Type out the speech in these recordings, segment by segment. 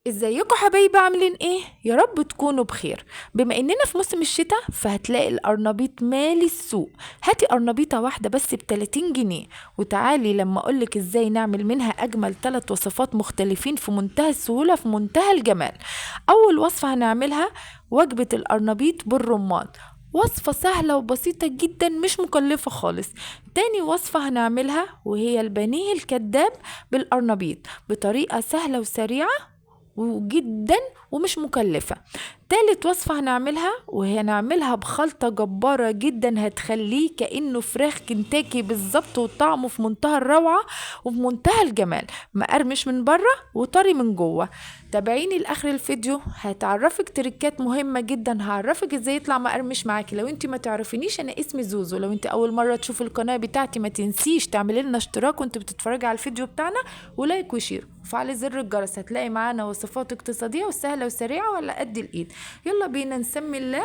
ازيكم حبايبي، عاملين ايه؟ يا رب تكونوا بخير. بما اننا في موسم الشتاء فهتلاقي القرنبيط مالي السوق. هاتي قرنبيطة واحدة بس ب30 جنيه، وتعالي لما اقولك ازاي نعمل منها اجمل 3 وصفات مختلفين في منتهى السهولة في منتهى الجمال. اول وصفة هنعملها وجبة القرنبيط بالرمان. وصفة سهلة وبسيطة جدا مش مكلفة خالص. تاني وصفة هنعملها وهي البانيه الكداب بالقرنبيط بطريقة سهلة وسريعة وجدا ومش مكلفة. تالت وصفة هنعملها وهي نعملها بخلطة جبارة جدا هتخليه كأنه فراخ كنتاكي بالظبط، وطعمه في منتهى الروعة وفي منتهى الجمال، مقرمش من بره وطري من جوه. تابعيني لاخر الفيديو، هتعرفك تريكات مهمة جدا، هعرفك ازاي يطلع مقرمش معاكي. لو انت ما تعرفينيش، انا اسمي زوزو. لو انت اول مرة تشوف القناة بتاعتي ما تنسيش تعملي لنا اشتراك وانت بتتفرجي على الفيديو بتاعنا، ولايك وشير وفعل زر الجرس. هتلاقي معانا وصفات اقتصادية وسهلة وسريعة ولا قد الايد. يلا بينا نسمي الله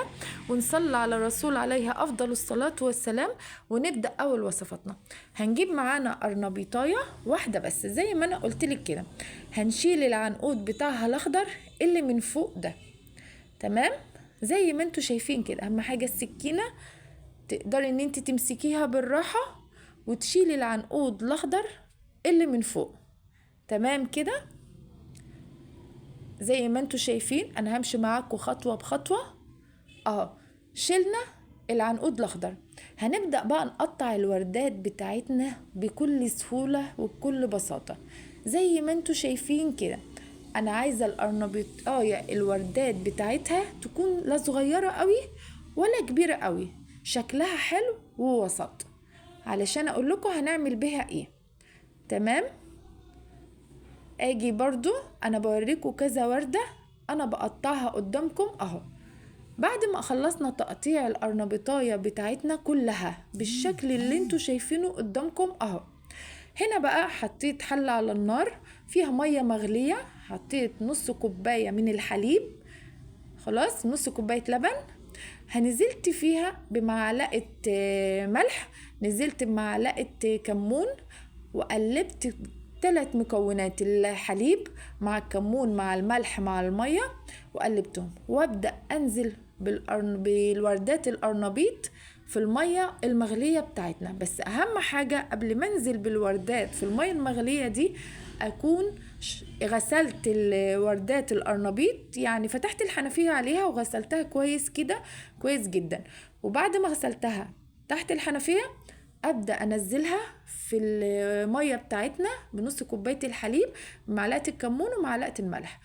ونصلي على الرسول عليه افضل الصلاة والسلام، ونبدأ اول وصفاتنا. هنجيب معانا قرنبيطاية واحدة بس زي ما انا قلتلك كده. هنشيل العنقود بتاعها الاخضر اللي من فوق ده، تمام؟ زي ما انتوا شايفين كده. اهم حاجة السكينة تقدري ان انت تمسكيها بالراحة وتشيلي العنقود الاخضر اللي من فوق، تمام كده. زي ما انتوا شايفين انا همشي معاكم خطوة بخطوة. شلنا العنقود الاخضر. هنبدأ بقى نقطع الوردات بتاعتنا بكل سهولة وبكل بساطة زي ما انتوا شايفين كده. انا عايزة القرنبيطاية الوردات بتاعتها تكون لا صغيرة قوي ولا كبيرة قوي، شكلها حلو ووسط، علشان اقول لكم هنعمل بيها ايه. تمام. اجي برضو انا بوريكم كذا وردة انا بقطعها قدامكم اهو. بعد ما خلصنا تقطيع القرنبيطاية بتاعتنا كلها بالشكل اللي انتوا شايفينه قدامكم اهو، هنا بقى حطيت حلة على النار فيها مية مغلية، حطيت نص كوباية من الحليب، خلاص نص كوباية لبن. هنزلت فيها بمعلقة ملح، نزلت بمعلقة كمون، وقلبت 3 مكونات الحليب مع الكمون مع الملح مع المية وقلبتهم، وابدأ انزل بالوردات القرنبيط في المية المغلية بتاعتنا. بس اهم حاجة قبل ما انزل بالوردات في المية المغلية دي اكون غسلت الوردات القرنبيط، يعني فتحت الحنفية عليها وغسلتها كويس كده، كويس جدا. وبعد ما غسلتها تحت الحنفية ابدأ انزلها في المية بتاعتنا بنص كوباية الحليب، معلقة الكمون ومعلقة الملح،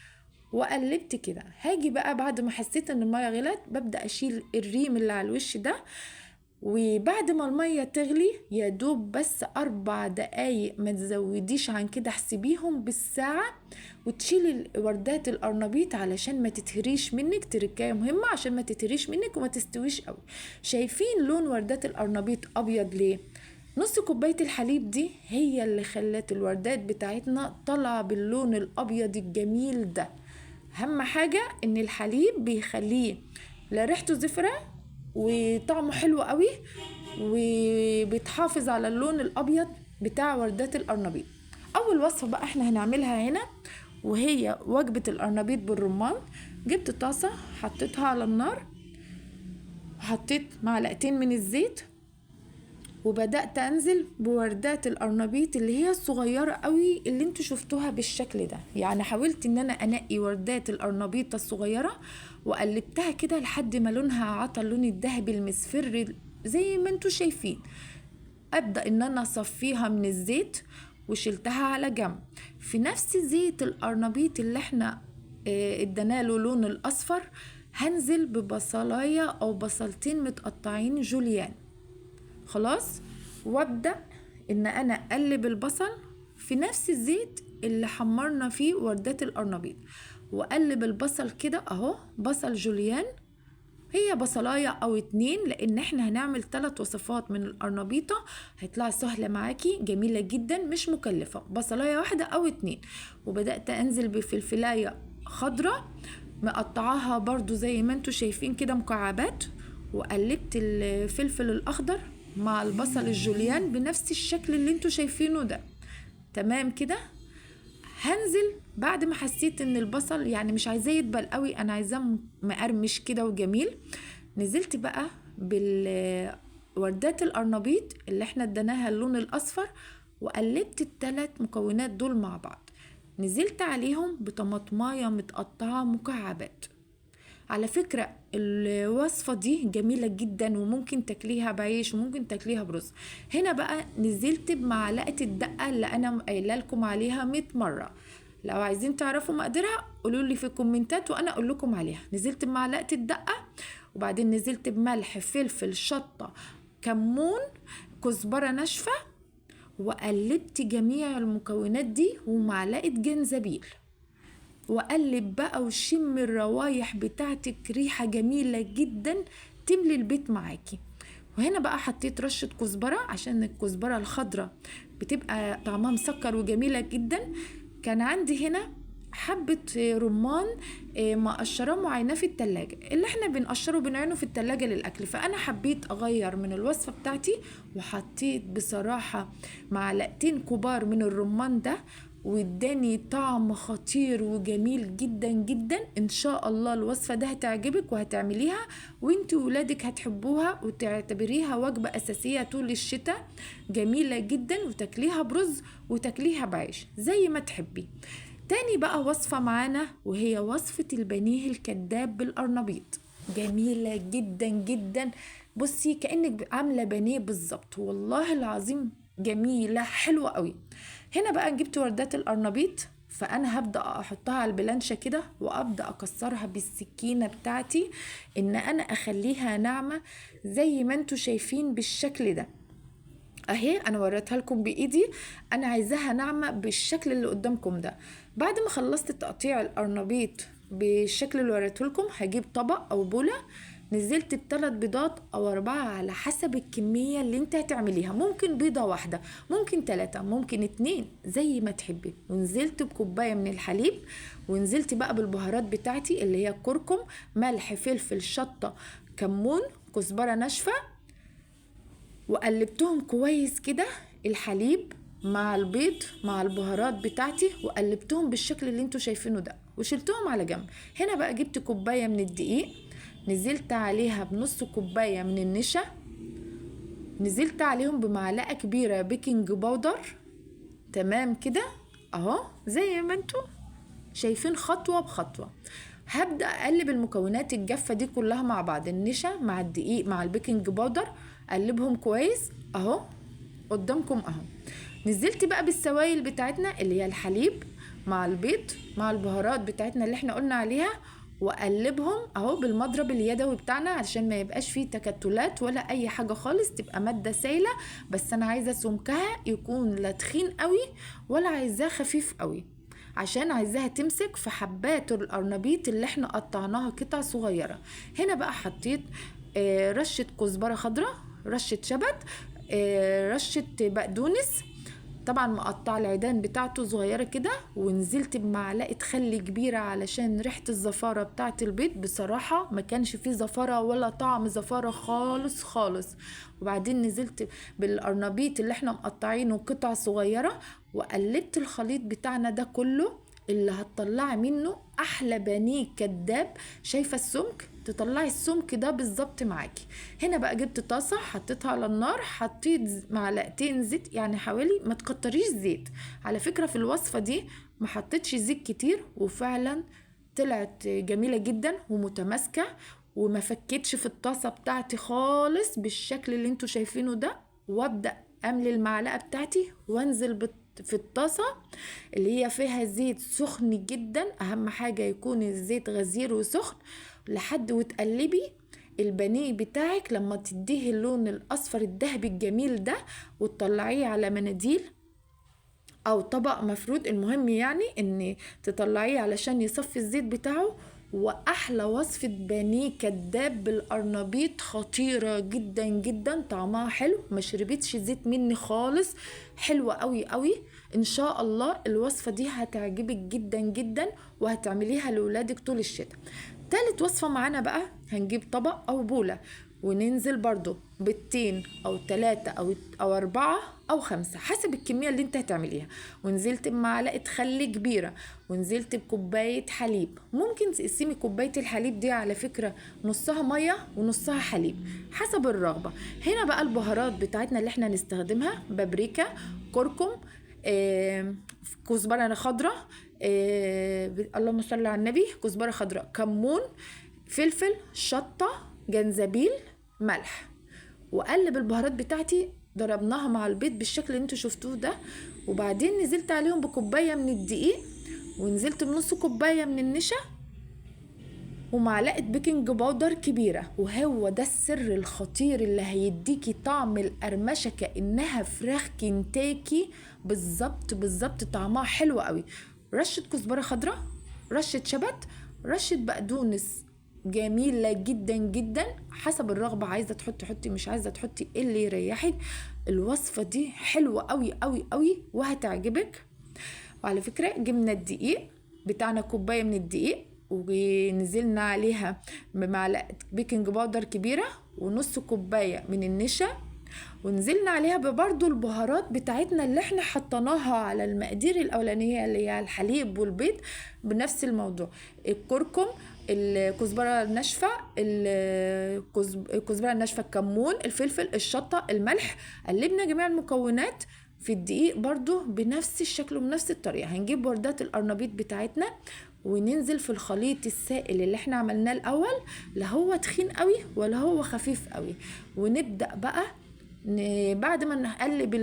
وقلبت كده. هاجي بقى بعد ما حسيت ان المية غلت ببدأ اشيل الريم اللي على الوش ده، وبعد ما المية تغلي يا دوب بس 4 دقايق، ما تزوديش عن كده، احسبيهم بالساعة، وتشيلي وردات القرنبيط علشان ما تتهريش منك. تركاية مهمة عشان ما تتهريش منك وما تستويش قوي. شايفين لون وردات القرنبيط ابيض ليه؟ نص كوباية الحليب دي هي اللي خلت الوردات بتاعتنا طالعة باللون الابيض الجميل ده. اهم حاجة ان الحليب بيخليه لا ريحته زفرة وطعمه حلو قوي، وبتحافظ على اللون الابيض بتاع وردات القرنبيط. اول وصفة بقى احنا هنعملها هنا وهي وجبة القرنبيط بالرمان. جبت طاسة حطيتها على النار، حطيت معلقتين من الزيت، وبدأت انزل بوردات القرنبيط اللي هي الصغيرة قوي اللي انتوا شفتوها بالشكل ده. يعني حاولت ان انا انقي وردات القرنبيط الصغيرة وقلبتها كده لحد ما لونها عطى اللون الذهبي المصفر زي ما انتوا شايفين. ابدأ ان انا اصفيها من الزيت وشلتها على جنب. في نفس زيت القرنبيط اللي احنا اديناله لون الاصفر، هنزل ببصلاية او بصلتين متقطعين جوليان، خلاص. وابدأ ان انا اقلب البصل في نفس الزيت اللي حمرنا فيه وردات القرنبيط، واقلب البصل كده اهو، بصل جوليان، هي بصلاية او 2 لان احنا هنعمل 3 وصفات من القرنبيطة، هيطلع سهلة معاكي جميلة جدا مش مكلفة. بصلاية واحدة او 2. وبدأت انزل بفلفلاية خضرة مقطعاها برضو زي ما انتوا شايفين كده مكعبات، وقلبت الفلفل الاخضر مع البصل الجوليان بنفس الشكل اللي انتوا شايفينه ده، تمام كده. هنزل بعد ما حسيت ان البصل يعني مش عايزاه يدبل قوي، انا عايزاه مقرمش كده وجميل، نزلت بقى بالوردات القرنبيط اللي احنا اديناها اللون الاصفر، وقلبت الثلاث مكونات دول مع بعض. نزلت عليهم بطماطمايه متقطعه مكعبات. على فكرة الوصفة دي جميلة جدا، وممكن تاكليها بعيش وممكن تاكليها برز. هنا بقى نزلت بمعلقة الدقة اللي انا قايله لكم عليها 100 مرة. لو عايزين تعرفوا مقدارها قولوا لي في الكومنتات وانا اقول لكم عليها. نزلت بمعلقة الدقة، وبعدين نزلت بملح، فلفل، شطة، كمون، كزبرة ناشفة، وقلبت جميع المكونات دي ومعلقة جنزبيل، وقلب بقى وشم الروايح بتاعتك، ريحة جميلة جدا تملي البيت معاكي. وهنا بقى حطيت رشة كزبرة عشان الكزبرة الخضراء بتبقى طعمها مسكر وجميلة جدا. كان عندي هنا حبة رمان مقشراه معينة في التلاجة، اللي احنا بنقشره بنعينه في التلاجة للأكل، فأنا حبيت أغير من الوصفة بتاعتي وحطيت بصراحة معلقتين كبار من الرمان ده، واداني طعم خطير وجميل جدا جدا. ان شاء الله الوصفة ده هتعجبك وهتعمليها وانت وولادك هتحبوها وتعتبريها وجبة اساسية طول الشتاء، جميلة جدا، وتاكليها برز وتاكليها بعيش زي ما تحبي. تاني بقى وصفة معانا وهي وصفة البانيه الكداب بالقرنبيط، جميلة جدا جدا. بصي كأنك عاملة بانيه بالظبط، والله العظيم جميلة حلوة قوي. هنا بقى جبت وردات القرنبيط، فانا هبدأ احطها على البلانشة كده وابدأ اكسرها بالسكينة بتاعتي، ان انا اخليها ناعمة زي ما انتوا شايفين بالشكل ده اهي. انا وريتها لكم بايدي، انا عايزاها ناعمة بالشكل اللي قدامكم ده. بعد ما خلصت تقطيع القرنبيط بالشكل اللي وريته لكم، هجيب طبق او بولة، نزلت ب3 بيضات او 4 على حسب الكمية اللي انت هتعمليها، ممكن بيضة واحدة، ممكن 3، ممكن 2، زي ما تحبي. ونزلت بكوباية من الحليب، ونزلت بقى بالبهارات بتاعتي اللي هي كركم، ملح، فلفل، شطة، كمون، كزبرة ناشفة، وقلبتهم كويس كده، الحليب مع البيض مع البهارات بتاعتي، وقلبتهم بالشكل اللي انتوا شايفينه ده وشلتهم على جنب. هنا بقى جبت كوباية من الدقيق، نزلت عليها بنص كوباية من النشا، نزلت عليهم بمعلقة كبيرة بيكنج باودر. تمام كده اهو زي ما انتوا شايفين خطوة بخطوة. هبدأ اقلب المكونات الجافة دي كلها مع بعض، النشا مع الدقيق مع البيكنج باودر، اقلبهم كويس اهو قدامكم اهو. نزلت بقى بالسوائل بتاعتنا اللي هي الحليب مع البيض مع البهارات بتاعتنا اللي احنا قلنا عليها، واقلبهم اهو بالمضرب اليدوي بتاعنا علشان ما يبقاش فيه تكتلات ولا اي حاجة خالص، تبقى مادة سايلة. بس انا عايزة سمكها يكون لا تخين قوي ولا عايزاه خفيف قوي، عشان عايزاها تمسك في حبات القرنبيط اللي احنا قطعناها قطع صغيرة. هنا بقى حطيت رشة كزبرة خضراء، رشة شبت، رشة بقدونس، طبعا مقطع العيدان بتاعته صغيرة كده، ونزلت بمعلقة خل كبيرة علشان ريحة الزفارة بتاعت البيض. بصراحة ما كانش فيه زفارة ولا طعم زفارة خالص خالص. وبعدين نزلت بالقرنبيط اللي احنا مقطعينه قطع صغيرة، وقلبت الخليط بتاعنا ده كله اللي هتطلعي منه احلى بانيه كداب. شايفه السمك؟ تطلعي السمك ده بالظبط معاكي. هنا بقى جبت طاسه حطيتها على النار، حطيت معلقتين زيت، يعني حوالي ما تكتريش زيت. على فكره في الوصفه دي ما حطيتش زيت كتير، وفعلا طلعت جميله جدا ومتماسكه، وما فكتش في الطاسه بتاعتي خالص بالشكل اللي انتوا شايفينه ده. وابدا املي المعلقه بتاعتي وانزل في الطاسة اللي هي فيها زيت سخن جدا، اهم حاجة يكون الزيت غزير وسخن، لحد وتقلبي البانيه بتاعك لما تديه اللون الاصفر الذهبي الجميل ده، وتطلعيه على مناديل او طبق مفرود. المهم يعني ان تطلعيه علشان يصفي الزيت بتاعه. واحلى وصفة بانيه كداب بالقرنبيط، خطيرة جدا جدا، طعمها حلو، ما شربتش زيت مني خالص، حلوة قوي قوي. ان شاء الله الوصفة دي هتعجبك جدا جدا وهتعمليها لولادك طول الشتاء. تالت وصفة معانا بقى، هنجيب طبق او بولة وننزل برضو بيضتين او 3 او 4 او 5 حسب الكمية اللي انت هتعمليها. ونزلت بمعلقة خل كبيرة، ونزلت بكوباية حليب. ممكن تقسمي كوباية الحليب دي على فكرة نصها مية ونصها حليب حسب الرغبة. هنا بقى البهارات بتاعتنا اللي احنا نستخدمها: بابريكا، كركم، كزبرة خضراء، اللهم صل على النبي، كزبرة خضراء، كمون، فلفل، شطة، جنزبيل، ملح. وقلب البهارات بتاعتي، ضربناها مع البيض بالشكل اللي انتوا شفتوه ده. وبعدين نزلت عليهم بكوباية من الدقيق، ونزلت بنص كوباية من النشا، ومعلقة بيكنج باودر كبيرة. وهو ده السر الخطير اللي هيديكي طعم القرمشة كأنها فراخ كنتاكي بالظبط. طعمها حلو قوي. رشة كزبرة خضراء، رشة شبت، رشة بقدونس جميلة جدا جدا حسب الرغبة. عايزة تحطي حطي، مش عايزة تحطي اللي يريحك. الوصفة دي حلوة قوي قوي قوي وهتعجبك. وعلى فكرة جبنا الدقيق بتاعنا، كوباية من الدقيق، ونزلنا عليها بمعلقة بيكنج باودر كبيرة، ونص كوباية من النشا، ونزلنا عليها برضو البهارات بتاعتنا اللي احنا حطيناها على المقادير الاولانية اللي هي الحليب والبيض بنفس الموضوع: الكركم، الكزبرة الناشفة، الكزبرة الناشفة، الكمون، الفلفل، الشطة، الملح. قلبنا جميع المكونات في الدقيق برضو بنفس الشكل وبنفس الطريقة. هنجيب وردات القرنبيط بتاعتنا وننزل في الخليط السائل اللي احنا عملناه الاول، لا هو تخين قوي ولا هو خفيف قوي. ونبدأ بقى بعد ما نقلب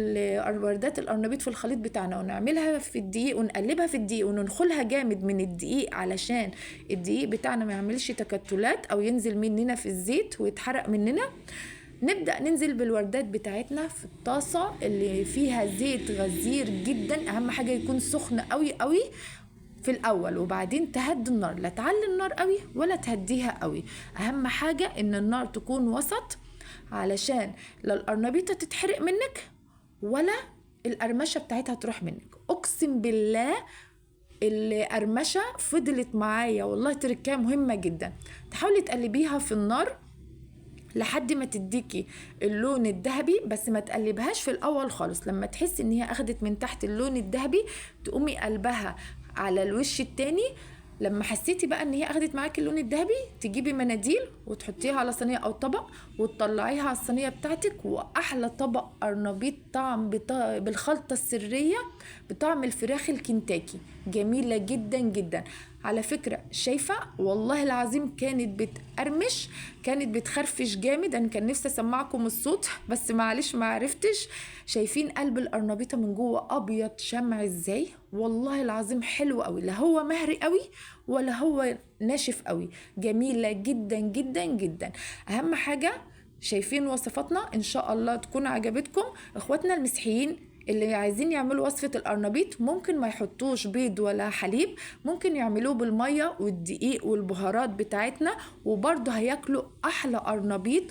وردات القرنبيط في الخليط بتاعنا ونعملها في الدقيق ونقلبها في الدقيق وننخلها جامد من الدقيق علشان الدقيق بتاعنا ما يعملش تكتلات او ينزل مننا في الزيت ويتحرق مننا. نبدأ ننزل بالوردات بتاعتنا في الطاسة اللي فيها زيت غزير جدا. اهم حاجة يكون سخن قوي قوي في الاول، وبعدين تهدي النار، لا تعلي النار قوي ولا تهديها قوي. اهم حاجة ان النار تكون وسط علشان لا القرنبيطة تتحرق منك ولا القرمشة بتاعتها تروح منك. اقسم بالله القرمشة فضلت معايا والله تركية مهمة جدا. تحاولي تقلبيها في النار لحد ما تديكي اللون الذهبي، بس ما تقلبهاش في الاول خالص. لما تحسي ان هي اخدت من تحت اللون الذهبي تقومي قلبها على الوش التاني. لما حسيتي بقى ان هي اخدت معاكي اللون الذهبي تجيبي مناديل وتحطيها على صينيه او طبق وتطلعيها على الصينيه بتاعتك. واحلى طبق قرنبيط طعم بالخلطه السريه بطعم الفراخ الكنتاكي، جميله جدا جدا. على فكرة شايفة والله العظيم كانت بتقرمش، كانت بتخرفش جامد. انا كان نفسي اسمعكم الصوت بس معلش ما عرفتش. شايفين قلب القرنبيطة من جوه ابيض شمع ازاي؟ والله العظيم حلو قوي، لا هو مهري قوي ولا هو ناشف قوي، جميلة جدا جدا جدا. اهم حاجة شايفين وصفاتنا ان شاء الله تكون عجبتكم. اخواتنا المسيحيين اللي عايزين يعملوا وصفة القرنبيط ممكن ما يحطوش بيض ولا حليب، ممكن يعملوه بالمية والدقيق والبهارات بتاعتنا، وبرضه هياكلوا احلى قرنبيط